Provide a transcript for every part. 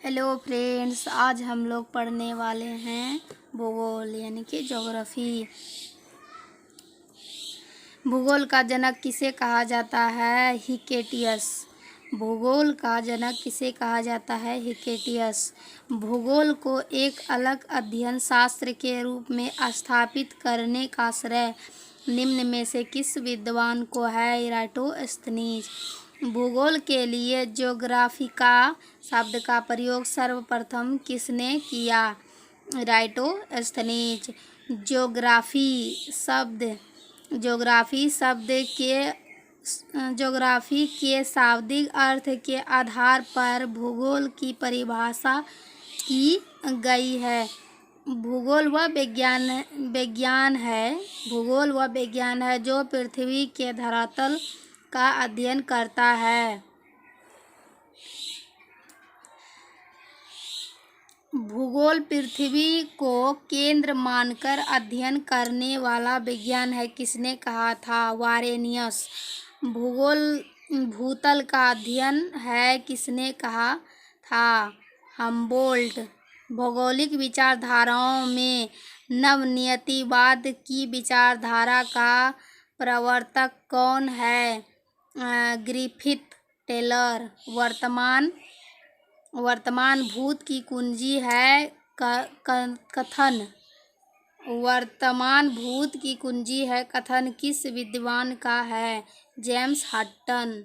Hello friends, आज हम लोग पढ़ने वाले हैं भूगोल यानी कि ज्योग्राफी। भूगोल का जनक किसे कहा जाता है? हिकेटियस। भूगोल का जनक किसे कहा जाता है? हिकेटियस। भूगोल को एक अलग अध्ययन शास्त्र के रूप में स्थापित करने का श्रेय निम्न में से किस विद्वान को है? इराटोस्थनीज। भूगोल के लिए ज्योग्राफिका शब्द का प्रयोग सर्वप्रथम किसने किया? इराटोस्थनीज। ज्योग्राफी के शाब्दिक अर्थ के आधार पर भूगोल की परिभाषा की गई है। भूगोल वह विज्ञान है जो पृथ्वी के धरातल का अध्ययन करता है। भूगोल पृथ्वी को केंद्र मानकर अध्ययन करने वाला विज्ञान है। किसने कहा था? वारेनियस। भूगोल भूतल का अध्ययन है। किसने कहा था? हम्बोल्ट। भौगोलिक विचारधाराओं में नवनियतिवाद की विचारधारा का प्रवर्तक कौन है? ग्रिफिथ। टेलर। वर्तमान भूत की कुंजी है कथन। वर्तमान भूत की कुंजी है कथन किस विद्वान का है? जेम्स हटन।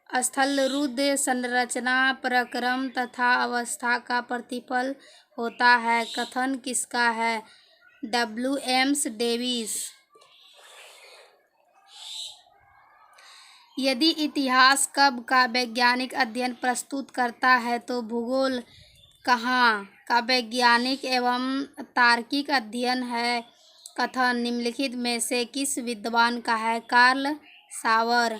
स्थलरुद्ध संरचना प्रक्रम तथा अवस्था का प्रतिफल होता है कथन किसका है? डब्ल्यू.एम्स डेविस। यदि इतिहास कब का वैज्ञानिक अध्ययन प्रस्तुत करता है तो भूगोल कहाँ का वैज्ञानिक एवं तार्किक अध्ययन है कथन निम्नलिखित में से किस विद्वान का है? कार्ल सावर।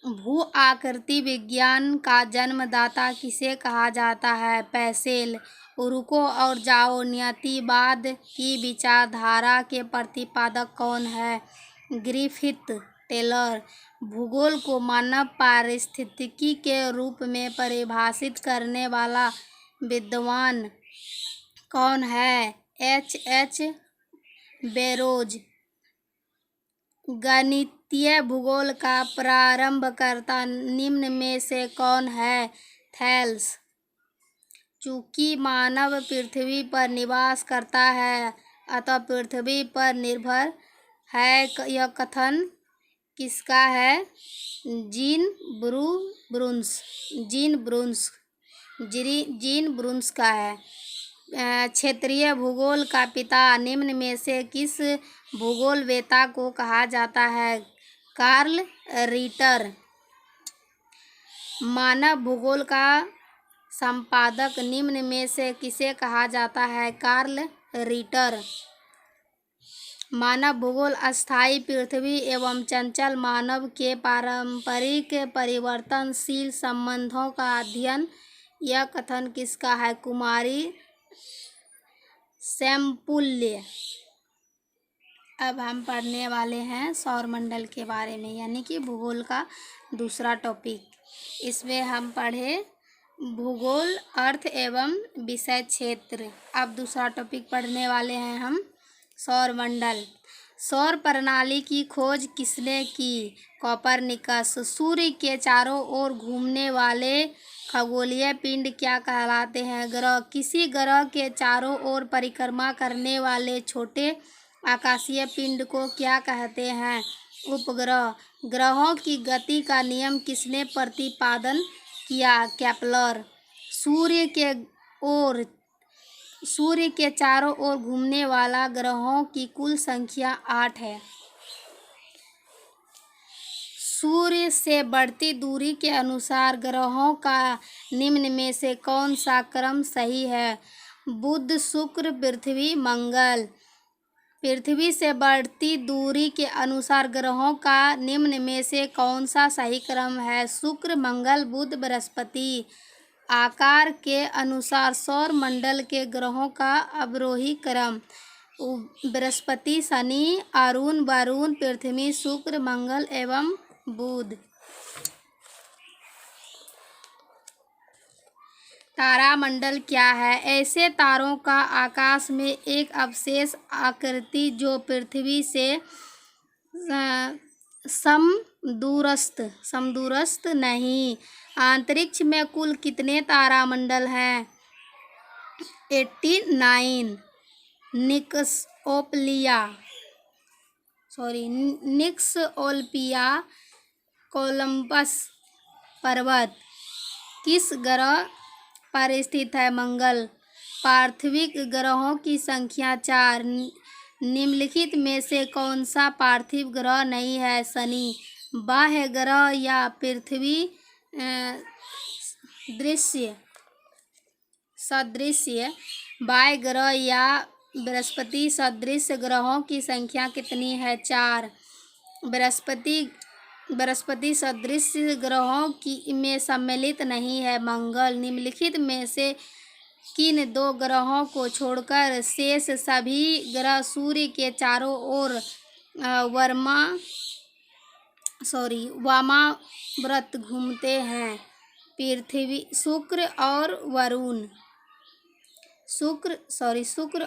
भू आकृति विज्ञान का जन्मदाता किसे कहा जाता है? पैसेल। रुको और जाओ नियतिवाद की विचारधारा के प्रतिपादक कौन है? ग्रिफिथ। टेलर। भूगोल को मानव पारिस्थितिकी के रूप में परिभाषित करने वाला विद्वान कौन है? H bureaus. गणितीय भूगोल का प्रारंभकर्ता निम्न में से कौन है? थेल्स। चूंकि मानव पृथ्वी पर निवास करता है अतः पृथ्वी पर निर्भर है यह कथन किसका है? जीन ब्रून्स का है। क्षेत्रीय भूगोल का पिता निम्न में से किस भूगोलवेत्ता को कहा जाता है? Karl Ritter. मानव भूगोल का संपादक निम्न में से किसे कहा जाता है? Karl Ritter. मानव भूगोल अस्थायी पृथ्वी एवं चंचल मानव के पारंपरिक परिवर्तनशील संबंधों का अध्ययन यह कथन किसका है? कुमारी सैम्पुल्य। अब हम पढ़ने वाले हैं सौरमंडल के बारे में यानी कि भूगोल का दूसरा टॉपिक। इसमें हम पढ़े भूगोल अर्थ एवं विषय क्षेत्र। अब दूसरा टॉपिक पढ़ने वाले हैं हम सौरमंडल। सौर प्रणाली की खोज किसने की? कोपरनिकस। सूर्य के चारों ओर घूमने वाले खगोलीय पिंड क्या कहलाते हैं? ग्रह। किसी ग्रह के चारों ओर परिक्रमा करने वाले छोटे आकाशीय पिंड को क्या कहते हैं? उपग्रह। ग्रहों की गति का नियम किसने प्रतिपादन किया? केपलर। सूर्य के चारों ओर घूमने वाला ग्रहों की कुल संख्या 8 है। सूर्य से बढ़ती दूरी के अनुसार ग्रहों का निम्न में से कौन सा क्रम सही है? बुध, शुक्र, पृथ्वी, मंगल। पृथ्वी से बढ़ती दूरी के अनुसार ग्रहों का निम्न में से कौन सा सही क्रम है? शुक्र, मंगल, बुध, बृहस्पति। आकार के अनुसार सौर मंडल के ग्रहों का अवरोही क्रम बृहस्पति, शनि, अरुण, वरुण, पृथ्वी, शुक्र, मंगल एवं बुध। तारामंडल क्या है? ऐसे तारों का आकाश में एक अवशेष आकृति जो पृथ्वी से समदूरस्थ नहीं। अंतरिक्ष में कुल कितने तारामंडल हैं? 89। निक्स ओल्पिया कोलंबस पर्वत किस ग्रह पर स्थित है? मंगल। पार्थिव ग्रहों की संख्या 4। निम्नलिखित में से कौन सा पार्थिव ग्रह नहीं है? शनि। बाह्य ग्रह या पृथ्वी सदृश्य बाह्य ग्रह या बृहस्पति सदृश ग्रहों की संख्या कितनी है? 4। बृहस्पति सदृश ग्रहों की में सम्मिलित नहीं है मंगल। निम्नलिखित में से किन 2 ग्रहों को छोड़कर शेष सभी ग्रह सूर्य के चारों ओर वामाव्रत घूमते हैं? पृथ्वी, शुक्र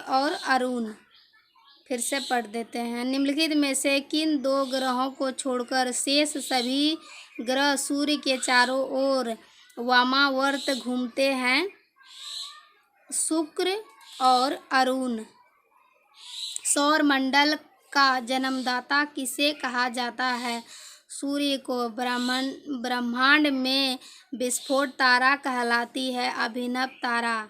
और अरुण। फिर से पढ़ देते हैं। निम्नलिखित में से किन 2 ग्रहों को छोड़कर शेष सभी ग्रह सूर्य के चारों ओर वामावर्त घूमते हैं? शुक्र और अरुण। सौर मंडल का जन्मदाता किसे कहा जाता है? सूर्य को। ब्रह्मांड में विस्फोट तारा कहलाती है अभिनव तारा।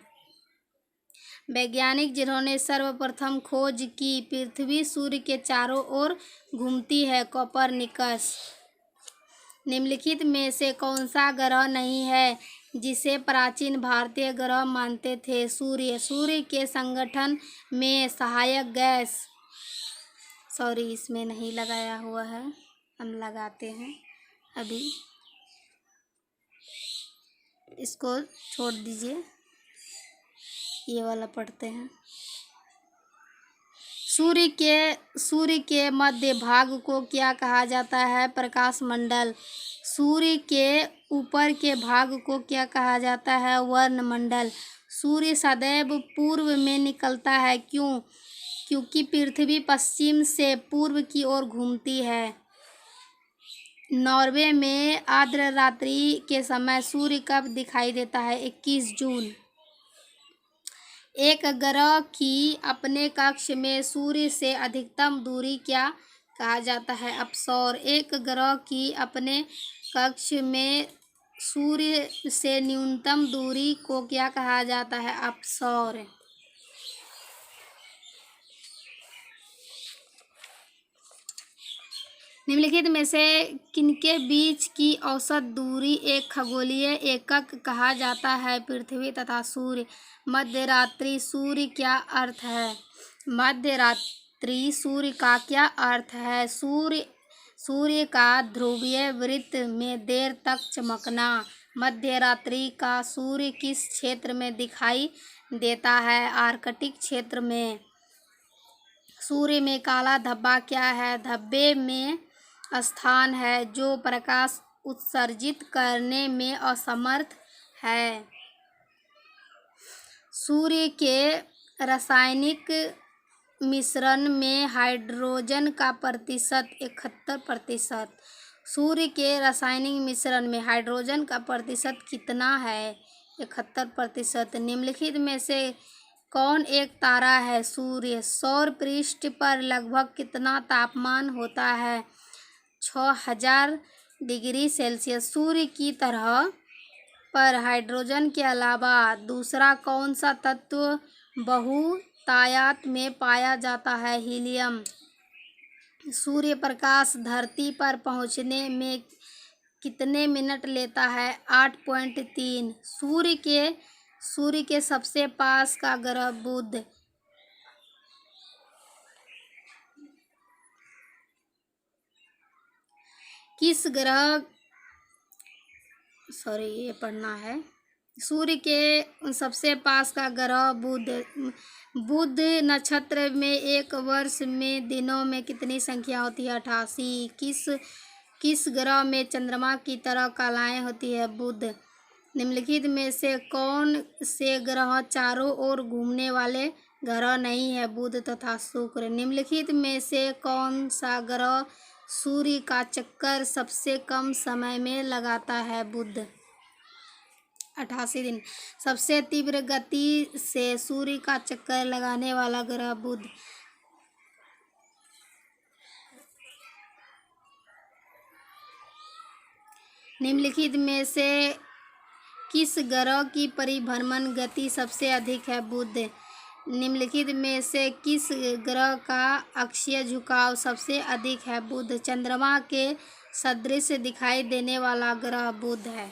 वैज्ञानिक जिन्होंने सर्वप्रथम खोज की पृथ्वी सूर्य के चारों ओर घूमती है? कोपरनिकस। निम्नलिखित में से कौन सा ग्रह नहीं है जिसे प्राचीन भारतीय ग्रह मानते थे? सूर्य। सूर्य के संगठन में सहायक गैस इसमें नहीं लगाया हुआ है, हम लगाते हैं अभी, इसको छोड़ दीजिए, ये वाला पढ़ते हैं। सूर्य के मध्य भाग को क्या कहा जाता है? प्रकाश मंडल। सूर्य के ऊपर के भाग को क्या कहा जाता है? वर्णमंडल। सूर्य सदैव पूर्व में निकलता है, क्यों? क्योंकि पृथ्वी पश्चिम से पूर्व की ओर घूमती है। नॉर्वे में आर्द्र रात्रि के समय सूर्य कब दिखाई देता है? 21 जून। एक ग्रह की अपने कक्ष में सूर्य से अधिकतम दूरी क्या कहा जाता है? अपसौर। एक ग्रह की अपने कक्ष में सूर्य से न्यूनतम दूरी को क्या कहा जाता है? अपसौर। निम्नलिखित में से किनके बीच की औसत दूरी एक खगोलीय एकक कहा जाता है? पृथ्वी तथा सूर्य। मध्यरात्रि सूर्य क्या अर्थ है? मध्यरात्रि सूर्य का क्या अर्थ है? सूर्य का ध्रुवीय वृत्त में देर तक चमकना। मध्यरात्रि का सूर्य किस क्षेत्र में दिखाई देता है? आर्कटिक क्षेत्र में। सूर्य में काला धब्बा क्या है? धब्बे में स्थान है जो प्रकाश उत्सर्जित करने में असमर्थ है। सूर्य के रासायनिक मिश्रण में हाइड्रोजन का प्रतिशत 71%। सूर्य के रासायनिक मिश्रण में हाइड्रोजन का प्रतिशत कितना है? 71%। निम्नलिखित में से कौन एक तारा है? सूर्य। सौर पृष्ठ पर लगभग कितना तापमान होता है? 6000 डिग्री सेल्सियस। सूर्य की तरह पर हाइड्रोजन के अलावा दूसरा कौन सा तत्व बहुतायत में पाया जाता है? हीलियम। सूर्य प्रकाश धरती पर पहुंचने में कितने मिनट लेता है? 8.3। सूर्य के सबसे पास का ग्रह बुध। किस ग्रह ये पढ़ना है। सूर्य के सबसे पास का ग्रह बुध नक्षत्र में एक वर्ष में दिनों में कितनी संख्या होती है? 88। किस ग्रह में चंद्रमा की तरह कलाएं होती है? बुध। निम्नलिखित में से कौन से ग्रह चारों ओर घूमने वाले ग्रह नहीं है? बुध तथा शुक्र। निम्नलिखित में से कौन सा ग्रह सूर्य का चक्कर सबसे कम समय में लगाता है? बुध। 88 दिन। सबसे तीव्र गति से सूर्य का चक्कर लगाने वाला ग्रह बुध। निम्नलिखित में से किस ग्रह की परिभ्रमण गति सबसे अधिक है? बुध। निम्नलिखित में से किस ग्रह का अक्षीय झुकाव सबसे अधिक है? बुध। चंद्रमा के सदृश दिखाई देने वाला ग्रह बुध है।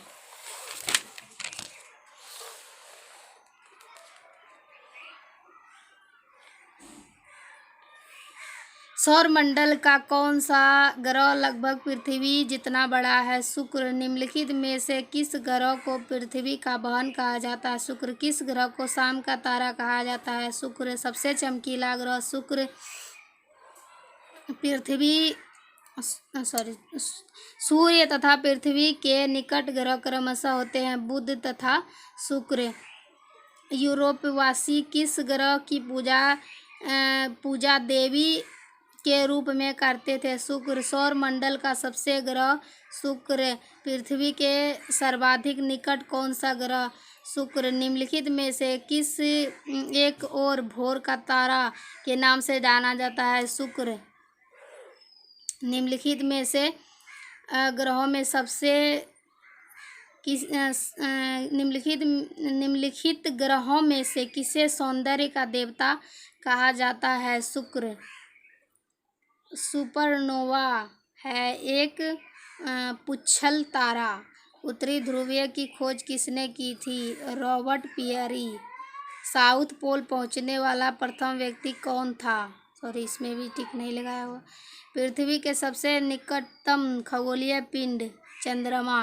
सौरमंडल का कौन सा ग्रह लगभग पृथ्वी जितना बड़ा है? शुक्र। निम्नलिखित में से किस ग्रह को पृथ्वी का बहन कहा जाता है? शुक्र। किस ग्रह को शाम का तारा कहा जाता है? शुक्र। सबसे चमकीला ग्रह शुक्र। सूर्य तथा पृथ्वी के निकट ग्रह क्रमशः होते हैं बुध तथा शुक्र। यूरोपवासी किस ग्रह की पूजा देवी के रूप में करते थे? शुक्र। सौरमंडल का सबसे ग्रह शुक्र। पृथ्वी के सर्वाधिक निकट कौन सा ग्रह? शुक्र। निम्नलिखित में से किस एक और भोर का तारा के नाम से जाना जाता है? शुक्र। निम्नलिखित में से ग्रहों में सबसे निम्नलिखित ग्रहों में से किसे सौंदर्य का देवता कहा जाता है? शुक्र। सुपरनोवा है एक पुच्छल तारा। उत्तरी ध्रुवीय की खोज किसने की थी? Robert Peary. साउथ पोल पहुंचने वाला प्रथम व्यक्ति कौन था? सॉरी, इसमें भी टिक नहीं लगाया हुआ। पृथ्वी के सबसे निकटतम खगोलीय पिंड? चंद्रमा।